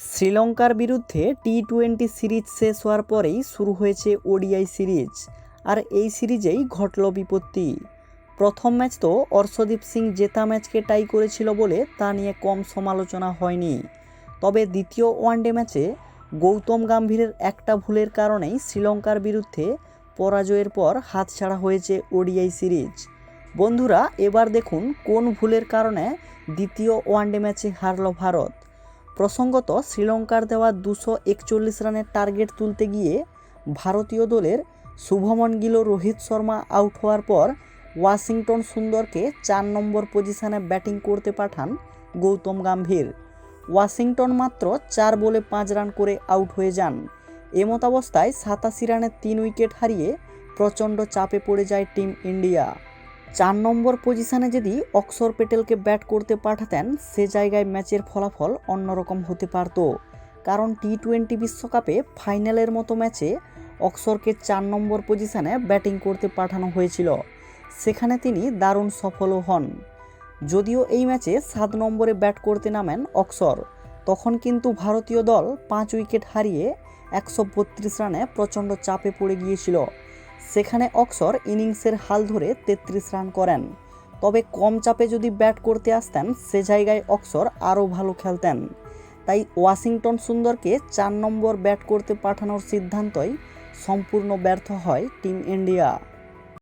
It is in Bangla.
শ্রীলঙ্কার বিরুদ্ধে টি-20 সিরিজ শেষ হওয়ার পরেই শুরু হয়েছে ওডিআই সিরিজ। আর এই সিরিজেই ঘটল বিপত্তি। প্রথম ম্যাচ তো অর্শদীপ সিং জেতা ম্যাচকে টাই করেছিল বলে তা নিয়ে কম সমালোচনা হয়নি। তবে দ্বিতীয় ওয়ানডে ম্যাচে গৌতম গম্ভীরের একটা ভুলের কারণেই শ্রীলঙ্কার বিরুদ্ধে পরাজয়ের পর হাতছাড়া হয়েছে ওডিআই সিরিজ। বন্ধুরা, এবার দেখুন কোন ভুলের কারণে দ্বিতীয় ওয়ানডে ম্যাচে হারল ভারত। প্রসঙ্গত, শ্রীলঙ্কার দেওয়া 241 রানের টার্গেট তুলতে গিয়ে ভারতীয় দলের শুভমন গিল, রোহিত শর্মা আউট হওয়ার পর ওয়াশিংটন সুন্দরকে 4 নম্বর পজিশনে ব্যাটিং করতে পাঠান গৌতম গম্ভীর। ওয়াশিংটন মাত্র 4 বলে 5 রান করে আউট হয়ে যান। এমতাবস্থায় 87 রানে 3 উইকেট হারিয়ে প্রচণ্ড চাপে পড়ে যায় টিম ইন্ডিয়া। 4 নম্বর পজিশনে যদি অক্সর প্যাটেলকে ব্যাট করতে পাঠাতেন, সে জায়গায় ম্যাচের ফলাফল অন্যরকম হতে পারত। কারণ টি-20 বিশ্বকাপে ফাইনালের মতো ম্যাচে অক্সরকে 4 নম্বর পজিশনে ব্যাটিং করতে পাঠানো হয়েছিল। সেখানে তিনি দারুণ সফলও হন। যদিও এই ম্যাচে 7 নম্বরে ব্যাট করতে নামেন অক্সর, তখন কিন্তু ভারতীয় দল 5 উইকেট হারিয়ে 132 রানে প্রচণ্ড চাপে পড়ে গিয়েছিল। সেখানে অক্সর ইনিংসের হাল ধরে 33 রান করেন। তবে কম চাপে যদি ব্যাট করতে আসতেন, সে জায়গায় অক্সর আরও ভালো খেলতেন। তাই ওয়াশিংটন সুন্দরকে 4 নম্বর ব্যাট করতে পাঠানোর সিদ্ধান্তই সম্পূর্ণ ব্যর্থ হয় টিম ইন্ডিয়া।